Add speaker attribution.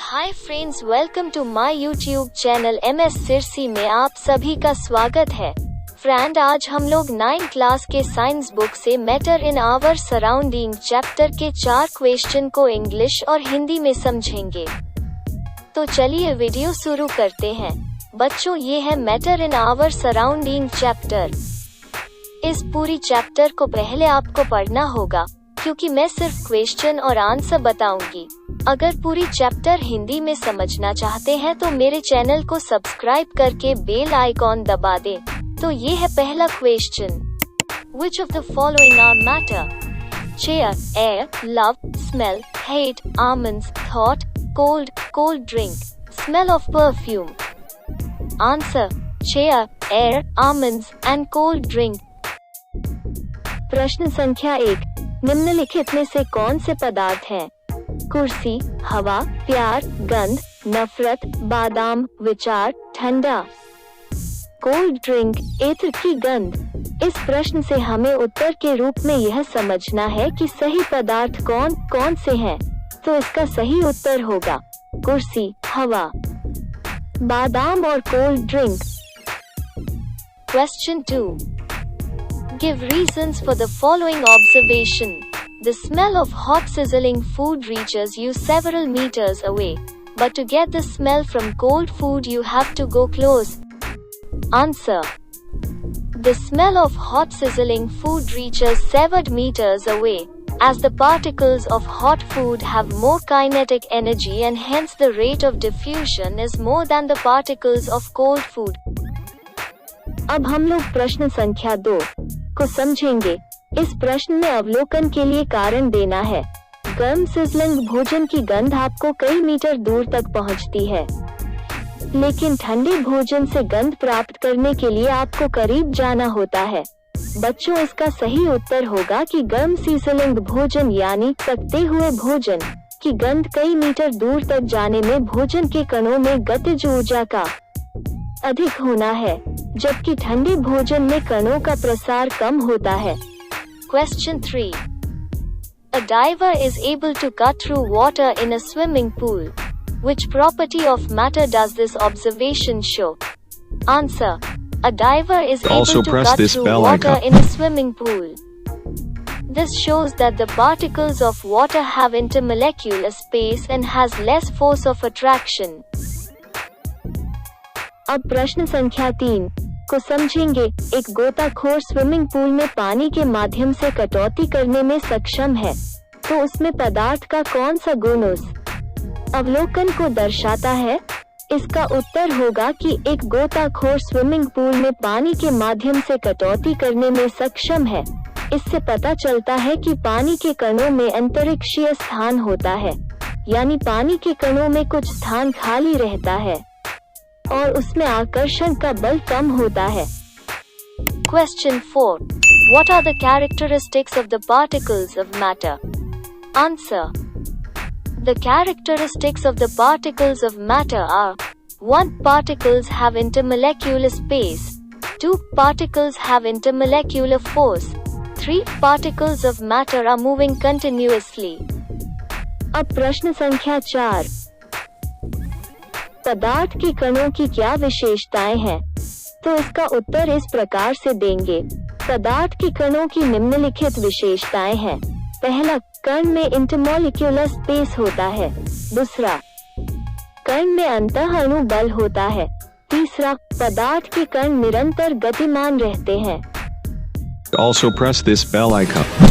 Speaker 1: Hi friends, welcome to my YouTube channel MS Sirsi में आप सभी का स्वागत है। फ्रेंड, आज हम लोग 9th क्लास के साइंस बुक से matter in our surrounding chapter के 4 क्वेश्चन को इंग्लिश और हिंदी में समझेंगे। तो चलिए वीडियो शुरू करते हैं। बच्चों, ये है matter in our surrounding chapter. इस पूरी चैप्टर को पहले आपको पढ़ना होगा, क्योंकि मैं सिर्फ क्वेश्चन और आंसर बताऊंगी। अगर पूरी चैप्टर हिंदी में समझना चाहते हैं तो मेरे चैनल को सब्सक्राइब करके बेल आइकॉन दबा दें। तो ये है पहला question. Which of the following are matter? Chair, air, love, smell, hate, almonds, thought, cold drink, smell of perfume. Answer: chair, air, almonds and cold drink. प्रश्न संख्या 1, निम्नलिखित में से कौन से पदार्थ हैं? कुर्सी, हवा, प्यार, गंध, नफरत, बादाम, विचार, ठंडा। कोल्ड ड्रिंक, एथर की गंध। इस प्रश्न से हमें उत्तर के रूप में यह समझना है कि सही पदार्थ कौन कौन से हैं। तो इसका सही उत्तर होगा कुर्सी, हवा, बादाम और cold drink. Question 2. Give reasons for the following observation. The smell of hot sizzling food reaches you several meters away, but to get the smell from cold food you have to go close. Answer: the smell of hot sizzling food reaches several meters away, as the particles of hot food have more kinetic energy and hence the rate of diffusion is more than the particles of cold food. अब हम लोग प्रश्न संख्या 2 को समझेंगे। इस प्रश्न में अवलोकन के लिए कारण देना है। गर्म सिजलिंग भोजन की गंध आपको कई मीटर दूर तक पहुंचती है, लेकिन ठंडे भोजन से गंध प्राप्त करने के लिए आपको करीब जाना होता है। बच्चों, इसका सही उत्तर होगा कि गर्म सिजलिंग भोजन यानी पकते हुए भोजन की गंध कई मीटर दूर तक जाने में भोजन के कणों में गतिज ऊर्जा का अधिक होना है, जबकि ठंडे भोजन में कणों का प्रसार कम होता है। Question 3. A diver is able to cut through water in a swimming pool. Which property of matter does this observation show? Answer: a diver is able to cut through water in a swimming pool. This shows that the particles of water have intermolecular space and has less force of attraction. अब प्रश्न संख्या 3 को समझेंगे। एक गोताखोर swimming pool में पानी के माध्यम से कटौती करने में सक्षम है, तो उसमें पदार्थ का कौन सा गुण उस अवलोकन को दर्शाता है? इसका उत्तर होगा कि एक गोताखोर स्विमिंग पूल में पानी के माध्यम से कटौती करने में सक्षम है। इससे पता चलता है कि पानी के कणों में अंतरिक्षीय स्थान होता है, यानी पानी के कणों में कुछ स्थान खाली रहता है और उसमें आकर्षण का बल कम होता है। Question 4. What are the characteristics of the particles of matter? Answer: the characteristics of the particles of matter are: 1. Particles have intermolecular space. 2. Particles have intermolecular force. 3. Particles of matter are moving continuously. अब प्रश्न संख्या 4, पदार्थ के कणों की क्या विशेषताएं हैं? तो इसका उत्तर इस प्रकार से देंगे। पदार्थ के कणों की निम्नलिखित विशेषताएं हैं। पहला, कण में इंटरमॉलिक्यूलर स्पेस होता है। दूसरा, कण में अंतः अणु बल होता है। तीसरा, पदार्थ के कण निरंतर गतिमान रहते हैं।
Speaker 2: Also press this bell icon.